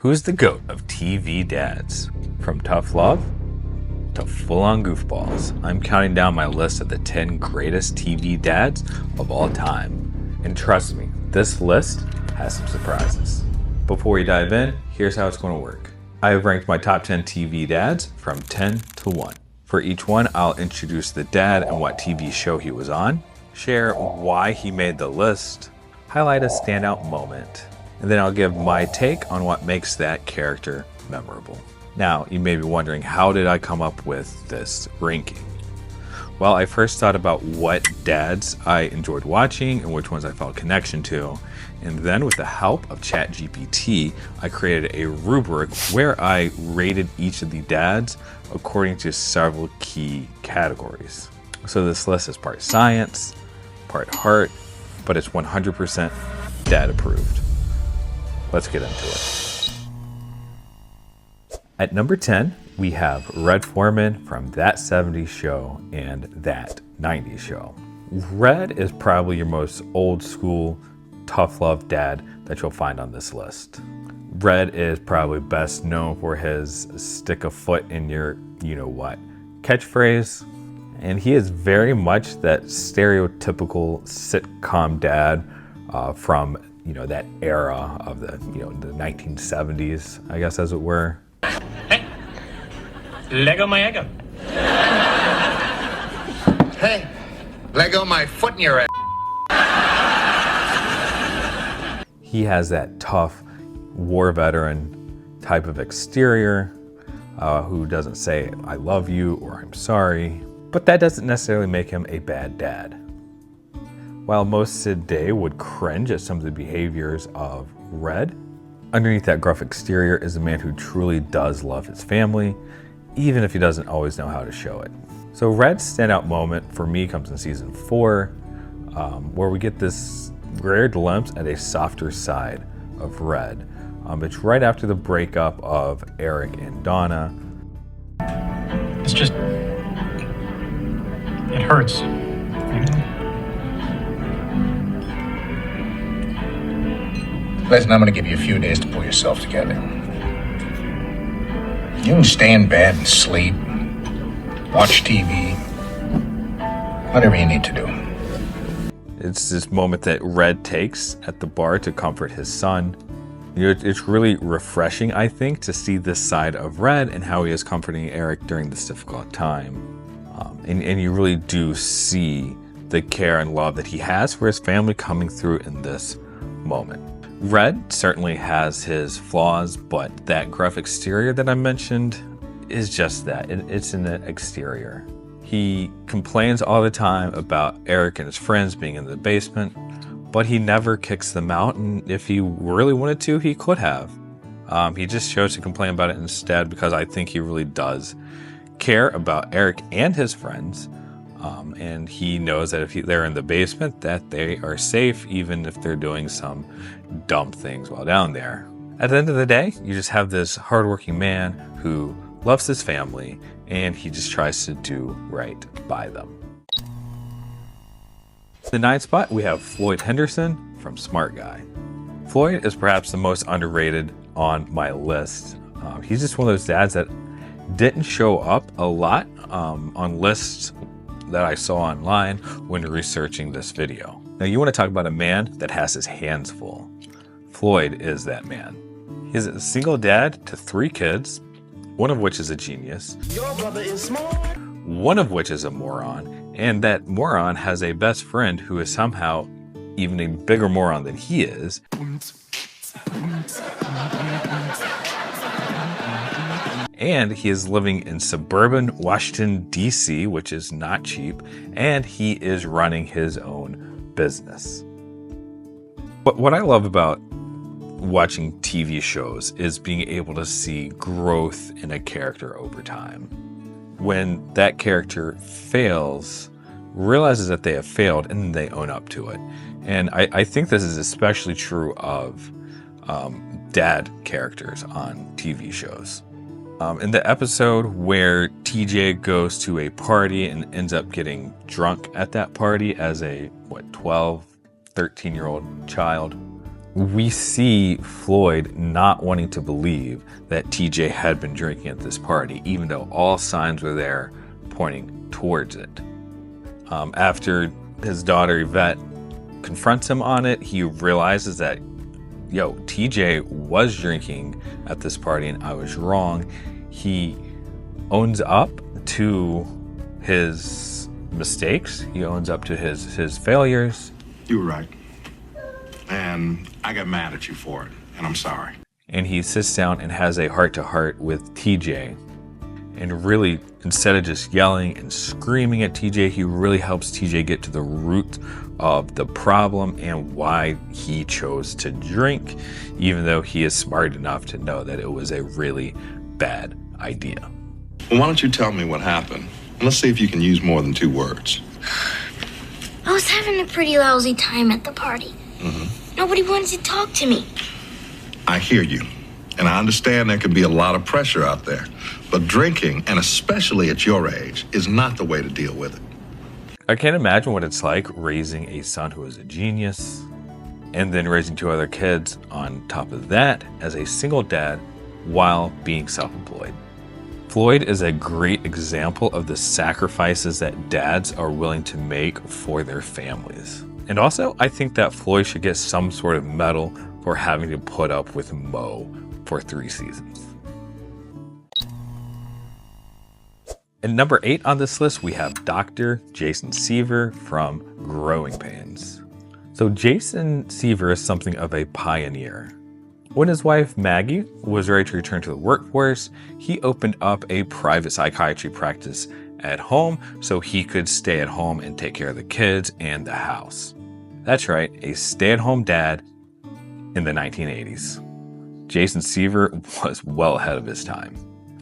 Who's the GOAT of TV dads? From tough love to full-on goofballs, I'm counting down my list of the 10 greatest TV dads of all time. And trust me, this list has some surprises. Before we dive in, here's how it's going to work. I have ranked my top 10 TV dads from 10 to 1. For each one, I'll introduce the dad and what TV show he was on, share why he made the list, highlight a standout moment, and then I'll give my take on what makes that character memorable. Now, you may be wondering, how did I come up with this ranking? Well, I first thought about what dads I enjoyed watching and which ones I felt connection to. And then with the help of ChatGPT, I created a rubric where I rated each of the dads according to several key categories. So this list is part science, part heart, but it's 100% dad approved. Let's get into it. At number 10, we have Red Foreman from That 70s Show and That 90s Show. Red is probably your most old school, tough love dad that you'll find on this list. Red is probably best known for his stick a foot in your you-know-what catchphrase, and he is very much that stereotypical sitcom dad from that era of the the 1970s, I guess, as it were. Hey, Lego my ego. Hey, Lego my foot in your ass. He has that tough war veteran type of exterior who doesn't say I love you or I'm sorry, but that doesn't necessarily make him a bad dad. While most today would cringe at some of the behaviors of Red, underneath that gruff exterior is a man who truly does love his family, even if he doesn't always know how to show it. So Red's standout moment for me comes in season 4, where we get this rare glimpse at a softer side of Red. It's right after the breakup of Eric and Donna. It's just, it hurts. Listen, I'm gonna give you a few days to pull yourself together. You can stay in bed and sleep, watch TV, whatever you need to do. It's this moment that Red takes at the bar to comfort his son. It's really refreshing, I think, to see this side of Red and how he is comforting Eric during this difficult time. And you really do see the care and love that he has for his family coming through in this moment. Red certainly has his flaws, but that gruff exterior that I mentioned is just that. It's in the exterior. He complains all the time about Eric and his friends being in the basement, but he never kicks them out, and if he really wanted to, he could have. He just chose to complain about it instead because I think he really does care about Eric and his friends, and he knows that if they're in the basement, that they are safe, even if they're doing some dumb things while down there. At the end of the day, you just have this hardworking man who loves his family, and he just tries to do right by them. The 9th spot, we have Floyd Henderson from Smart Guy. Floyd is perhaps the most underrated on my list. He's just one of those dads that didn't show up a lot on lists that I saw online when researching this video. Now, you want to talk about a man that has his hands full. Floyd is that man. He's a single dad to 3 kids, one of which is a genius, Your brother is smart. one of which is a moron, and that moron has a best friend who is somehow even a bigger moron than he is. And he is living in suburban Washington, D.C., which is not cheap, and he is running his own business. But what I love about watching TV shows is being able to see growth in a character over time. When that character fails, realizes that they have failed, and then they own up to it. And I think this is especially true of dad characters on TV shows. In the episode where TJ goes to a party and ends up getting drunk at that party as a 12, 13-year-old child, we see Floyd not wanting to believe that TJ had been drinking at this party, even though all signs were there pointing towards it. After his daughter Yvette confronts him on it, he realizes that, TJ was drinking at this party and I was wrong. He owns up to his mistakes. He owns up to his failures. You were right. And I got mad at you for it, and I'm sorry. And he sits down and has a heart-to-heart with TJ. And really, instead of just yelling and screaming at TJ, he really helps TJ get to the root of the problem and why he chose to drink, even though he is smart enough to know that it was a really bad idea. Well, why don't you tell me what happened? And let's see if you can use more than 2 words. I was having a pretty lousy time at the party. Nobody wanted to talk to me. I hear you. And I understand there can be a lot of pressure out there. But drinking, and especially at your age, is not the way to deal with it. I can't imagine what it's like raising a son who is a genius, and then raising 2 other kids on top of that as a single dad while being self-employed. Floyd is a great example of the sacrifices that dads are willing to make for their families. And also, I think that Floyd should get some sort of medal for having to put up with Mo for 3 seasons. At number 8 on this list, we have Dr. Jason Seaver from Growing Pains. So Jason Seaver is something of a pioneer. When his wife Maggie was ready to return to the workforce, he opened up a private psychiatry practice at home so he could stay at home and take care of the kids and the house. That's right, a stay-at-home dad in the 1980s. Jason Seaver was well ahead of his time.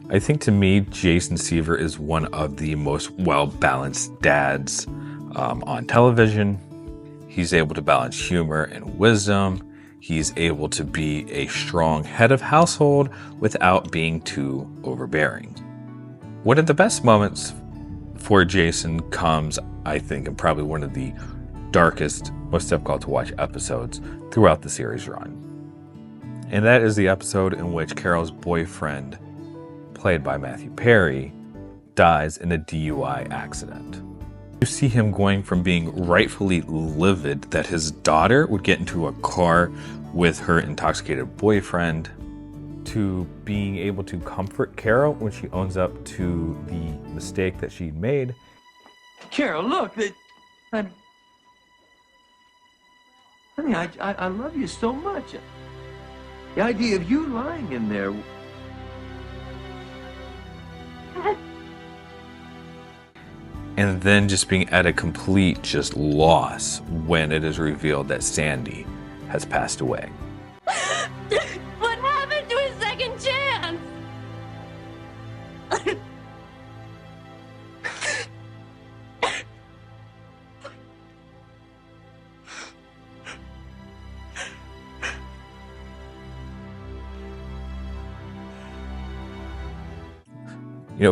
I think to me, Jason Seaver is one of the most well-balanced dads on television. He's able to balance humor and wisdom. He's able to be a strong head of household without being too overbearing. One of the best moments for Jason comes, I think, in probably one of the darkest, most difficult to watch episodes throughout the series run. And that is the episode in which Carol's boyfriend, played by Matthew Perry, dies in a DUI accident. You see him going from being rightfully livid that his daughter would get into a car with her intoxicated boyfriend to being able to comfort Carol when she owns up to the mistake that she made. Carol, look, honey, I love you so much. The idea of you lying in there. And then just being at a complete just loss when it is revealed that Sandy has passed away. What happened to his second chance?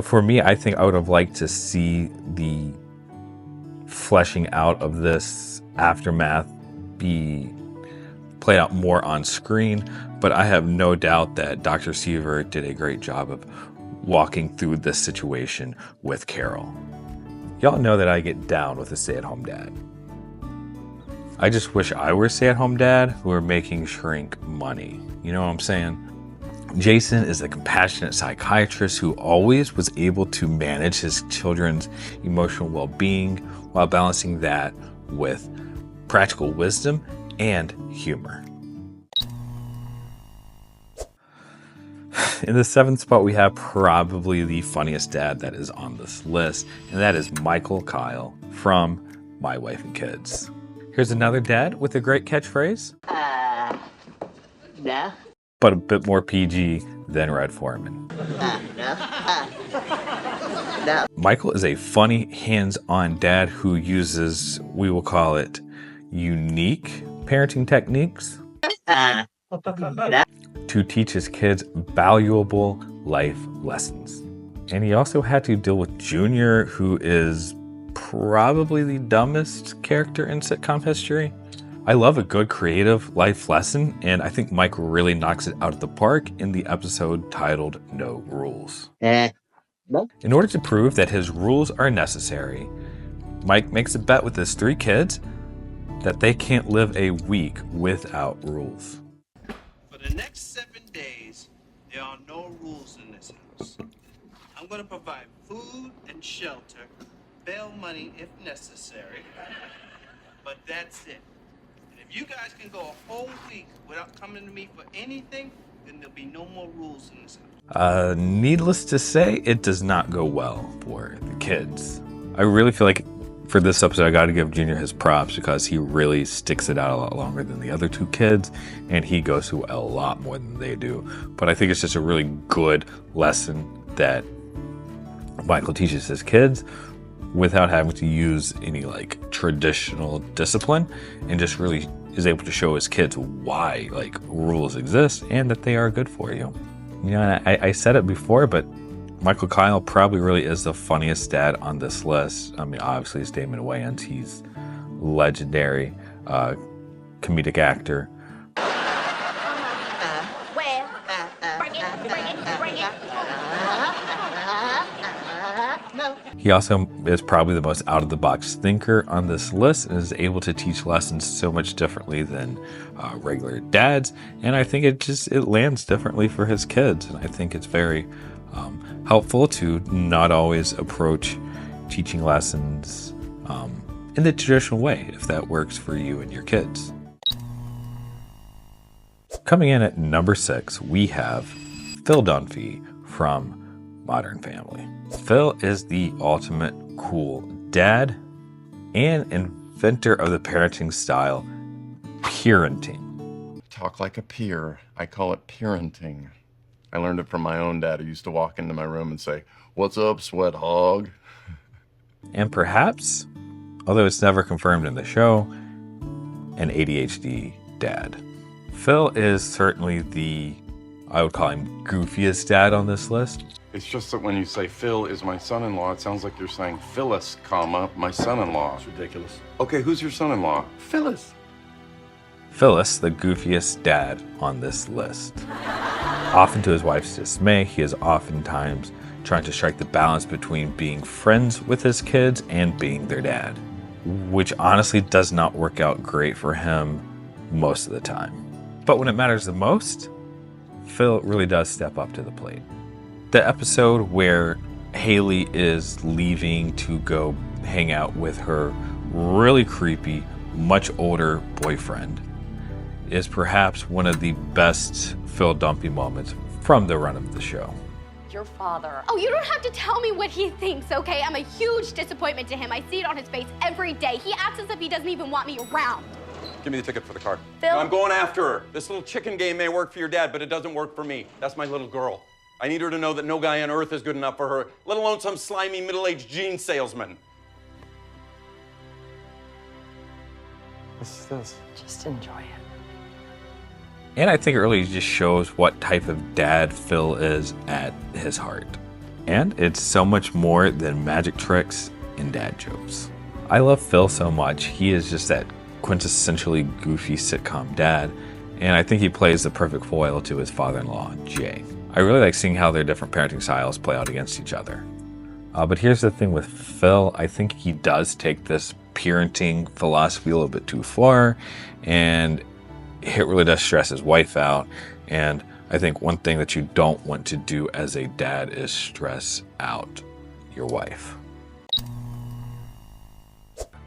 For me, I think I would have liked to see the fleshing out of this aftermath be played out more on screen, but I have no doubt that Dr. Seaver did a great job of walking through this situation with Carol. Y'all know that I get down with a stay-at-home dad. I just wish I were a stay-at-home dad who were making shrink money. You know what I'm saying? Jason is a compassionate psychiatrist who always was able to manage his children's emotional well-being while balancing that with practical wisdom and humor. In the 7th spot, we have probably the funniest dad that is on this list, and that is Michael Kyle from My Wife and Kids. Here's another dad with a great catchphrase. No. But a bit more PG than Red Foreman. No. Michael is a funny, hands-on dad who uses, we will call it, unique parenting techniques to teach his kids valuable life lessons. And he also had to deal with Junior, who is probably the dumbest character in sitcom history. I love a good creative life lesson, and I think Mike really knocks it out of the park in the episode titled No Rules. In order to prove that his rules are necessary, Mike makes a bet with his 3 kids that they can't live a week without rules. For the next 7 days, there are no rules in this house. I'm going to provide food and shelter, bail money if necessary, but that's it. And if you guys can go a whole week without coming to me for anything, then there'll be no more rules in this house. Needless to say, it does not go well for the kids. I really feel like for this episode, I got to give Junior his props because he really sticks it out a lot longer than the other 2 kids, and he goes through a lot more than they do. But I think it's just a really good lesson that Michael teaches his kids without having to use any like traditional discipline, and just really is able to show his kids why like rules exist and that they are good for you. You know, I said it before, but Michael Kyle probably really is the funniest dad on this list. I mean, obviously it's Damon Wayans. He's legendary comedic actor. He also is probably the most out-of-the-box thinker on this list and is able to teach lessons so much differently than regular dads. And I think it lands differently for his kids. And I think it's very helpful to not always approach teaching lessons in the traditional way, if that works for you and your kids. Coming in at number 6, we have Phil Dunphy from Modern Family. Phil is the ultimate cool dad and inventor of the parenting style, parenting. Talk like a peer. I call it parenting. I learned it from my own dad, who used to walk into my room and say, "What's up, sweat hog?" And perhaps, although it's never confirmed in the show, an ADHD dad. Phil is certainly I would call him goofiest dad on this list. It's just that when you say Phil is my son-in-law, it sounds like you're saying Phyllis, comma, my son-in-law. It's ridiculous. Okay, who's your son-in-law? Phyllis. Phyllis, the goofiest dad on this list. Often to his wife's dismay, he is oftentimes trying to strike the balance between being friends with his kids and being their dad, which honestly does not work out great for him most of the time. But when it matters the most, Phil really does step up to the plate. The episode where Haley is leaving to go hang out with her really creepy, much older boyfriend is perhaps one of the best Phil Dunphy moments from the run of the show. Your father. Oh, you don't have to tell me what he thinks, okay? I'm a huge disappointment to him. I see it on his face every day. He acts as if he doesn't even want me around. Give me the ticket for the car. Phil? No, I'm going after her. This little chicken game may work for your dad, but it doesn't work for me. That's my little girl. I need her to know that no guy on earth is good enough for her, let alone some slimy middle-aged jean salesman. What's this? Just enjoy it. And I think it really just shows what type of dad Phil is at his heart. And it's so much more than magic tricks and dad jokes. I love Phil so much. He is just that quintessentially goofy sitcom dad, and I think he plays the perfect foil to his father-in-law, Jay. I really like seeing how their different parenting styles play out against each other. But here's the thing with Phil. I think he does take this parenting philosophy a little bit too far, and it really does stress his wife out. And I think one thing that you don't want to do as a dad is stress out your wife.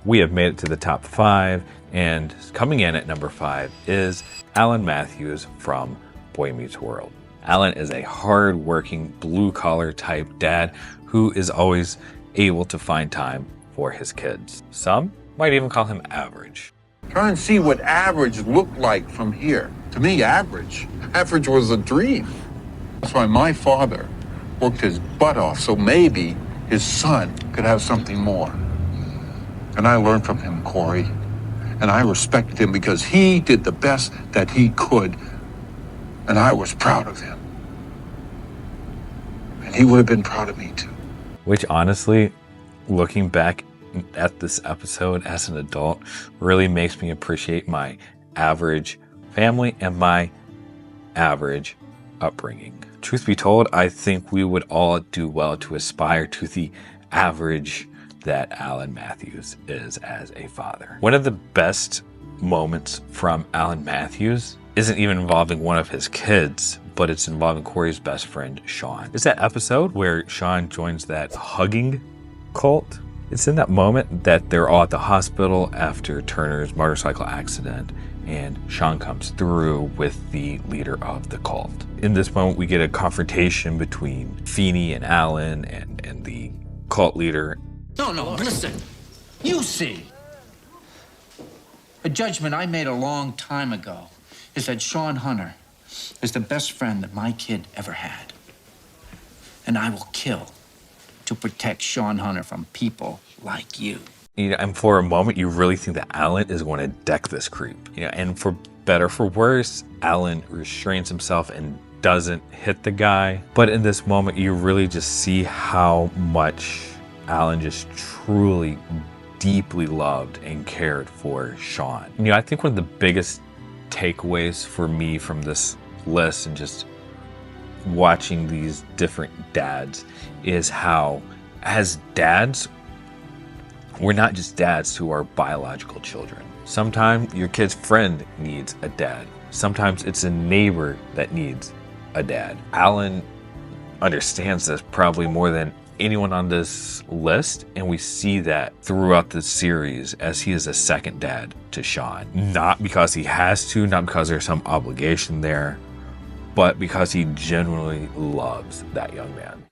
We have made it to the top 5, and coming in at number 5 is Alan Matthews from Boy Meets World. Alan is a hard-working, blue-collar type dad who is always able to find time for his kids. Some might even call him average. Try and see what average looked like from here. To me, average was a dream. That's why my father worked his butt off, so maybe his son could have something more. And I learned from him, Corey. And I respected him because he did the best that he could. And I was proud of him. And he would have been proud of me too. Which honestly, looking back at this episode as an adult really makes me appreciate my average family and my average upbringing. Truth be told, I think we would all do well to aspire to the average that Alan Matthews is as a father. One of the best moments from Alan Matthews isn't even involving one of his kids, but it's involving Corey's best friend, Sean. It's that episode where Sean joins that hugging cult. It's in that moment that they're all at the hospital after Turner's motorcycle accident, and Sean comes through with the leader of the cult. In this moment, we get a confrontation between Feeney and Alan and the cult leader. No, listen. You see. A judgment I made a long time ago is that Sean Hunter is the best friend that my kid ever had. And I will kill to protect Sean Hunter from people like you. And for a moment, you really think that Alan is going to deck this creep. And for better, for worse, Alan restrains himself and doesn't hit the guy. But in this moment, you really just see how much Alan just truly, deeply loved and cared for Sean. I think one of the biggest takeaways for me from this list and just watching these different dads is how, as dads, we're not just dads to our biological children. Sometimes your kid's friend needs a dad. Sometimes it's a neighbor that needs a dad. Alan understands this probably more than anyone on this list, and we see that throughout the series as he is a second dad to Sean. Not because he has to, not because there's some obligation there, but because he genuinely loves that young man.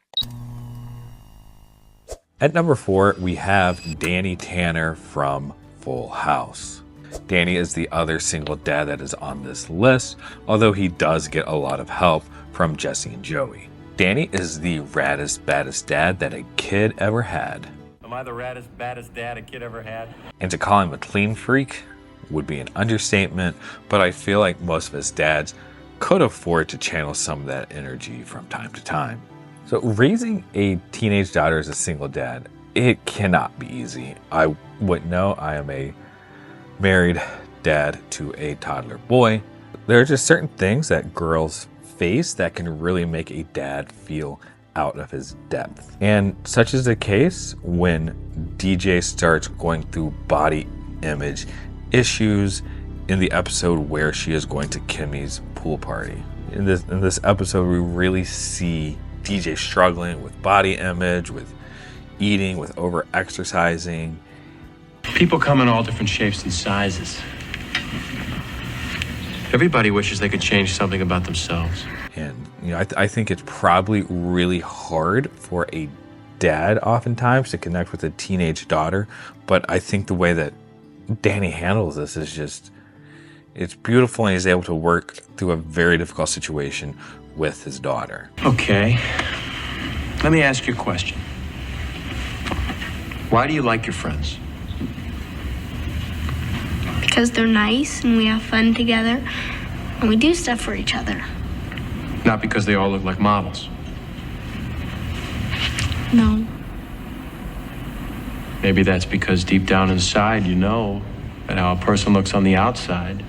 At number 4, we have Danny Tanner from Full House. Danny is the other single dad that is on this list, although he does get a lot of help from Jesse and Joey. Danny is the raddest, baddest dad that a kid ever had. Am I the raddest, baddest dad a kid ever had? And to call him a clean freak would be an understatement, but I feel like most of his dads could afford to channel some of that energy from time to time. So raising a teenage daughter as a single dad, it cannot be easy. I wouldn't know. I am a married dad to a toddler boy. There are just certain things that girls face that can really make a dad feel out of his depth. And such is the case when DJ starts going through body image issues in the episode where she is going to Kimmy's pool party. In this episode, we really see DJ struggling with body image, with eating, with over exercising. People come in all different shapes and sizes. Everybody wishes they could change something about themselves. And I think it's probably really hard for a dad oftentimes to connect with a teenage daughter, but I think the way that Danny handles this is just, it's beautiful, and he's able to work through a very difficult situation with his daughter. Okay, let me ask you a question. Why do you like your friends? Because they're nice and we have fun together and we do stuff for each other. Not because they all look like models. No. Maybe that's because deep down inside you know that how a person looks on the outside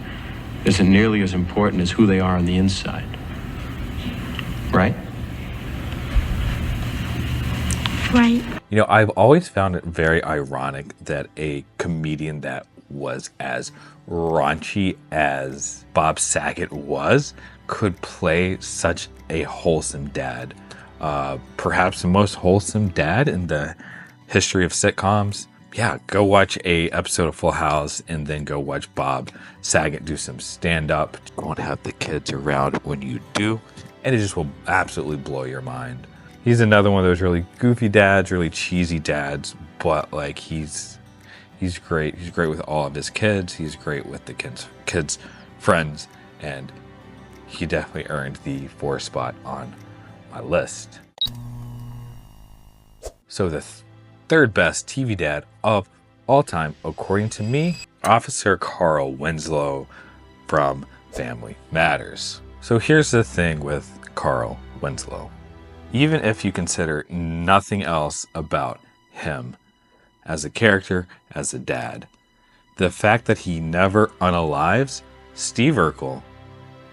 isn't nearly as important as who they are on the inside. Right? Right. I've always found it very ironic that a comedian that was as raunchy as Bob Saget was could play such a wholesome dad. Perhaps the most wholesome dad in the history of sitcoms. Yeah, go watch a episode of Full House and then go watch Bob Saget do some stand-up. You won't have the kids around when you do, and it just will absolutely blow your mind. He's another one of those really goofy dads, really cheesy dads, but like he's great. He's great with all of his kids. He's great with the kids' friends, and he definitely earned the 4th spot on my list. So the third best TV dad of all time, according to me, Officer Carl Winslow from Family Matters. So here's the thing with Carl Winslow. Even if you consider nothing else about him as a character, as a dad. The fact that he never unalives Steve Urkel,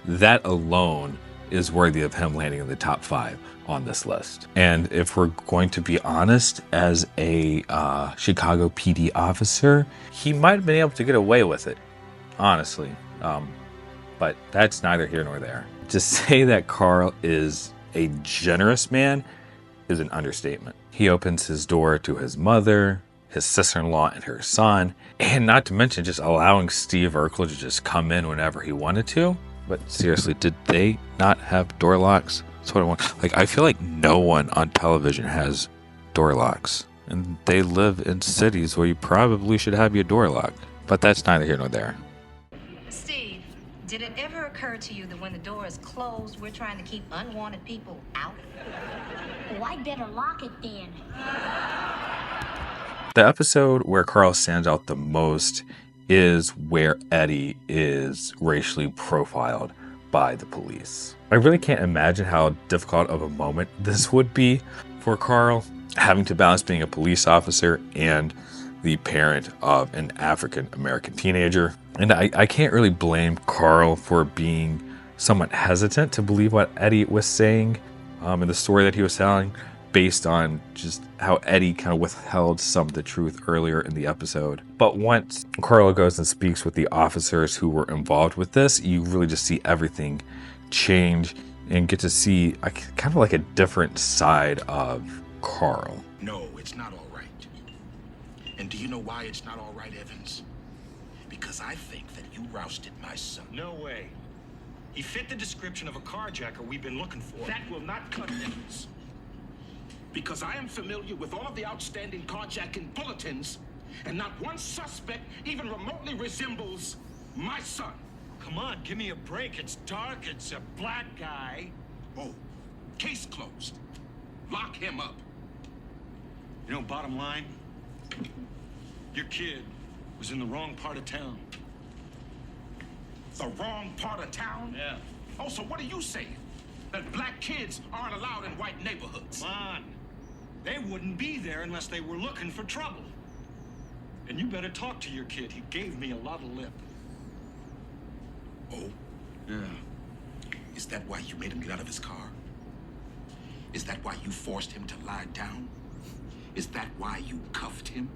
that alone is worthy of him landing in the top 5 on this list. And if we're going to be honest, as a Chicago PD officer, he might have been able to get away with it, honestly. But that's neither here nor there. To say that Carl is a generous man is an understatement. He opens his door to his mother, his sister-in-law, and her son, and not to mention just allowing Steve Urkel to just come in whenever he wanted to. But seriously, did they not have door locks? That's what I want. Like, I feel like no one on television has door locks, and they live in cities where you probably should have your door locked. But that's neither here nor there. Steve, did it ever occur to you that when the door is closed, we're trying to keep unwanted people out? Oh, I better lock it then. The episode where Carl stands out the most is where Eddie is racially profiled by the police. I really can't imagine how difficult of a moment this would be for Carl, having to balance being a police officer and the parent of an African American teenager. And I can't really blame Carl for being somewhat hesitant to believe what Eddie was saying in the story that he was telling, based on just how Eddie kind of withheld some of the truth earlier in the episode. But once Carl goes and speaks with the officers who were involved with this, you really just see everything change and get to see kind of like a different side of Carl. No, it's not all right. And do you know why it's not all right, Evans? Because I think that you rousted my son. No way. He fit the description of a carjacker we've been looking for. That will not cut Evans. Because I am familiar with all of the outstanding carjacking bulletins, and not one suspect even remotely resembles my son. Come on, give me a break. It's dark, it's a black guy. Oh, case closed. Lock him up. You know, bottom line, your kid was in the wrong part of town. The wrong part of town? Yeah. Oh, so what are you saying? That black kids aren't allowed in white neighborhoods? Come on. They wouldn't be there unless they were looking for trouble. And you better talk to your kid. He gave me a lot of lip. Oh? Yeah. Is that why you made him get out of his car? Is that why you forced him to lie down? Is that why you cuffed him?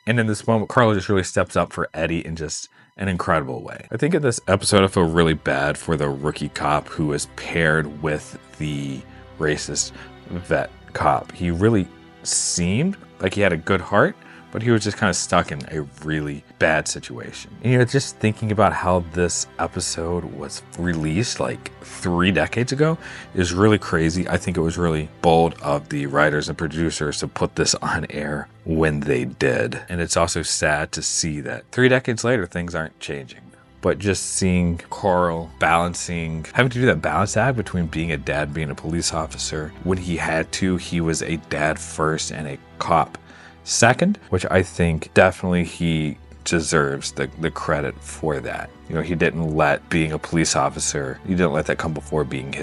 And in this moment, Carl just really steps up for Eddie in just an incredible way. I think in this episode, I feel really bad for the rookie cop who is paired with the racist vet cop. He really seemed like he had a good heart, but he was just kind of stuck in a really bad situation. And, you know, just thinking about how this episode was released like 3 decades ago is really crazy. I think it was really bold of the writers and producers to put this on air when they did. And it's also sad to see that 3 decades later, things aren't changing. But just seeing Carl having to do that balance act between being a dad, being a police officer. When he had to, he was a dad first and a cop second, which I think definitely he deserves the credit for that. You know, he didn't let being a police officer, he didn't let that come before being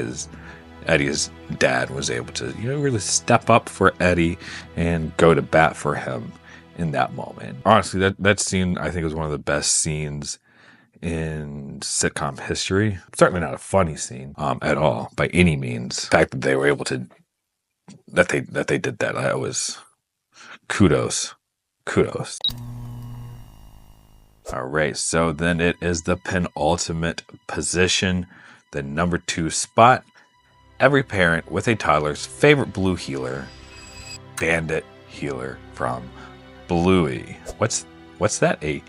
Eddie's dad was able to, you know, really step up for Eddie and go to bat for him in that moment. Honestly, that scene I think was one of the best scenes in sitcom history. Certainly not a funny scene at all by any means. The fact that they were able to that they did that was kudos. All right, so then it is the penultimate position, the number 2 spot. Every parent with a toddler's favorite blue heeler, Bandit Heeler from Bluey. What's that? A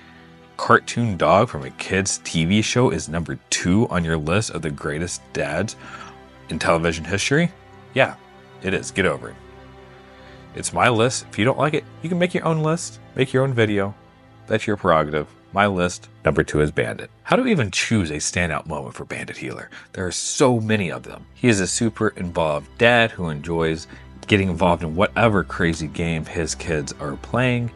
cartoon dog from a kid's TV show is number 2 on your list of the greatest dads in television history? Yeah, it is. Get over it. It's my list. If you don't like it, you can make your own list, make your own video. That's your prerogative. My list, number 2 is Bandit. How do we even choose a standout moment for Bandit Heeler? There are so many of them. He is a super involved dad who enjoys getting involved in whatever crazy game his kids are playing,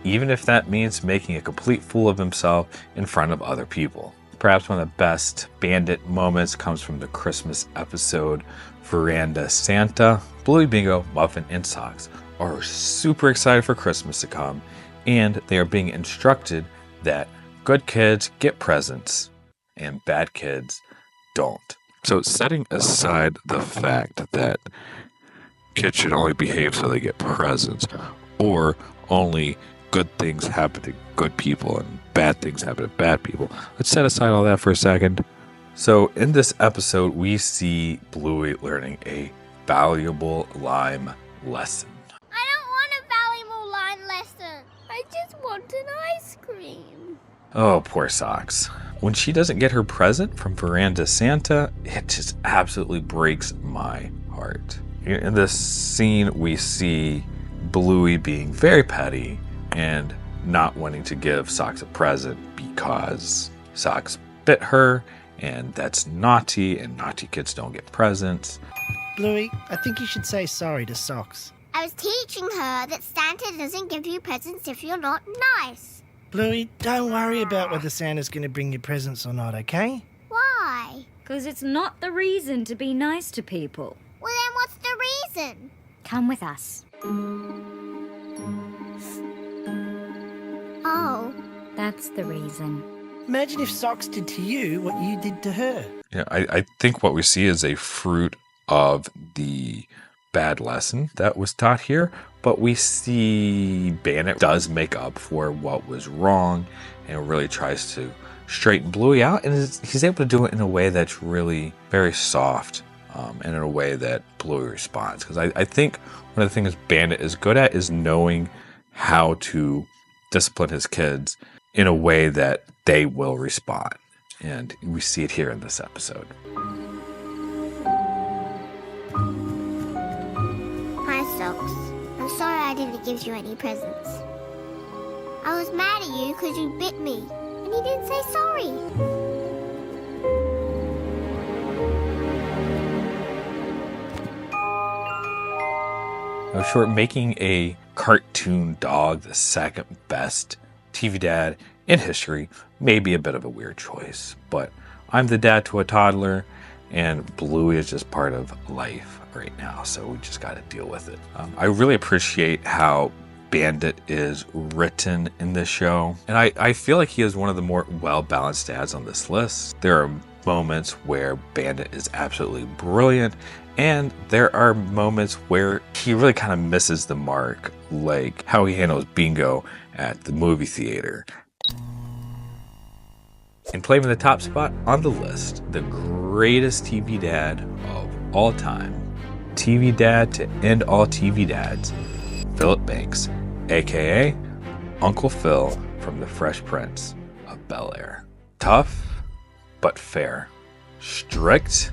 even if that means making a complete fool of himself in front of other people. Perhaps one of the best Bandit moments comes from the Christmas episode, Veranda Santa, Bluey Bingo, Muffin, and Socks are super excited for Christmas to come, and they are being instructed that good kids get presents and bad kids don't. So setting aside the fact that kids should only behave so they get presents, or only good things happen to good people and bad things happen to bad people, let's set aside all that for a second. So in this episode, we see Bluey learning a valuable lime lesson. I don't want a valuable line lesson. I just want an ice cream. Oh, poor Socks. When she doesn't get her present from Veranda Santa, it just absolutely breaks my heart. In this scene, we see Bluey being very petty and not wanting to give Socks a present because Socks bit her, and that's naughty, and naughty kids don't get presents. Bluey, I think you should say sorry to Socks. I was teaching her that Santa doesn't give you presents if you're not nice. Bluey, don't worry about whether Santa's going to bring you presents or not, okay? Why? Because it's not the reason to be nice to people. Well, then what's the reason? Come with us. Oh. That's the reason. Imagine if Socks did to you what you did to her. Yeah, I think what we see is a fruit of the bad lesson that was taught here, but we see Bandit does make up for what was wrong and really tries to straighten Bluey out, and he's able to do it in a way that's really very soft, and in a way that Bluey responds. Because I think one of the things Bandit is good at is knowing how to discipline his kids in a way that they will respond. And we see it here in this episode. Hi, Socks. I'm sorry I didn't give you any presents. I was mad at you because you bit me, and you didn't say sorry. Now, short, making a cartoon dog the second best TV dad in history may be a bit of a weird choice, but I'm the dad to a toddler, and Bluey is just part of life right now, so we just got to deal with it. I really appreciate how Bandit is written in this show, and I feel like he is one of the more well-balanced dads on this list. There are moments where Bandit is absolutely brilliant, and there are moments where he really kind of misses the mark, like how he handles Bingo at the movie theater. And claiming the top spot on the list, the greatest TV dad of all time, TV dad to end all TV dads, Philip Banks, aka Uncle Phil from The Fresh Prince of Bel-Air. Tough but fair, strict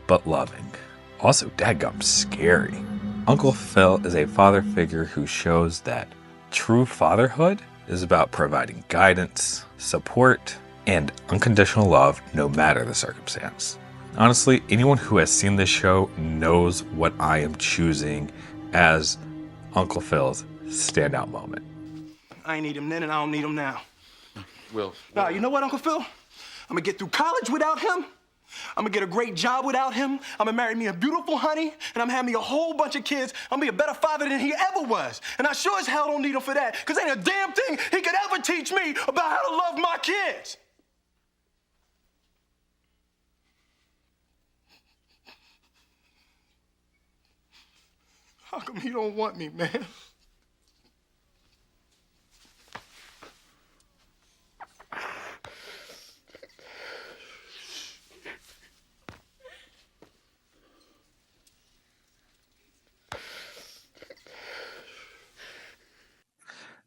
but loving, also dadgum scary. Uncle Phil is a father figure who shows that true fatherhood is about providing guidance, support, and unconditional love no matter the circumstance. Honestly, anyone who has seen this show knows what I am choosing as Uncle Phil's standout moment. I ain't need him then and I don't need him now. Will. Nah, you know what, Uncle Phil? I'm gonna get through college without him. I'm gonna get a great job without him. I'm gonna marry me a beautiful honey, and I'm gonna have me a whole bunch of kids. I'm gonna be a better father than he ever was. And I sure as hell don't need him for that, because ain't a damn thing he could ever teach me about how to love my kids. How come he don't want me, man?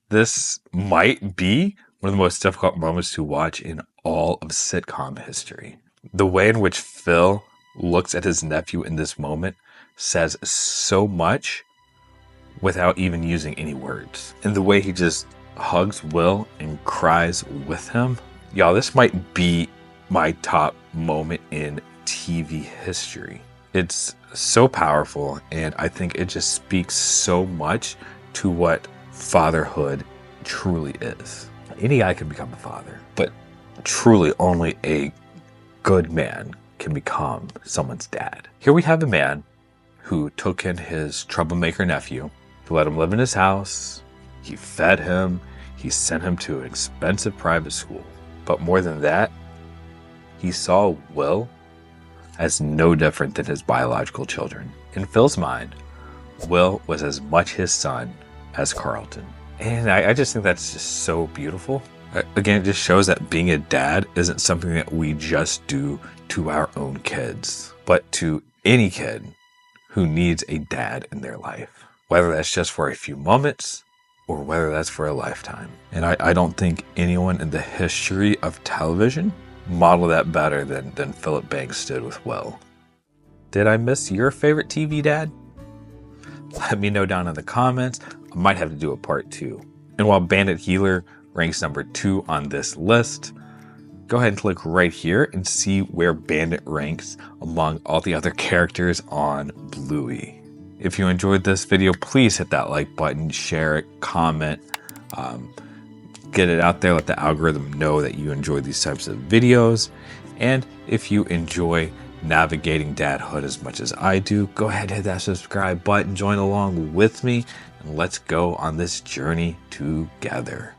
This might be one of the most difficult moments to watch in all of sitcom history. The way in which Phil looks at his nephew in this moment says so much without even using any words. And the way he just hugs Will and cries with him. Y'all, this might be my top moment in TV history. It's so powerful, and I think it just speaks so much to what fatherhood truly is. Any guy can become a father, but truly only a good man can become someone's dad. Here we have a man who took in his troublemaker nephew He let him live in his house. He fed him. He sent him to an expensive private school. But more than that, he saw Will as no different than his biological children. In Phil's mind, Will was as much his son as Carlton. And I just think that's just so beautiful. Again, it just shows that being a dad isn't something that we just do to our own kids, but to any kid who needs a dad in their life, whether that's just for a few moments or whether that's for a lifetime. And I don't think anyone in the history of television modeled that better than Philip Banks did with Will. Did I miss your favorite TV dad? Let me know down in the comments. I might have to do a part 2. And while Bandit Healer ranks number 2 on this list, go ahead and click right here and see where Bandit ranks among all the other characters on Bluey. If you enjoyed this video, please hit that like button, share it, comment, get it out there, let the algorithm know that you enjoy these types of videos. And if you enjoy Navigating Dadhood as much as I do, go ahead and hit that subscribe button, join along with me, and let's go on this journey together.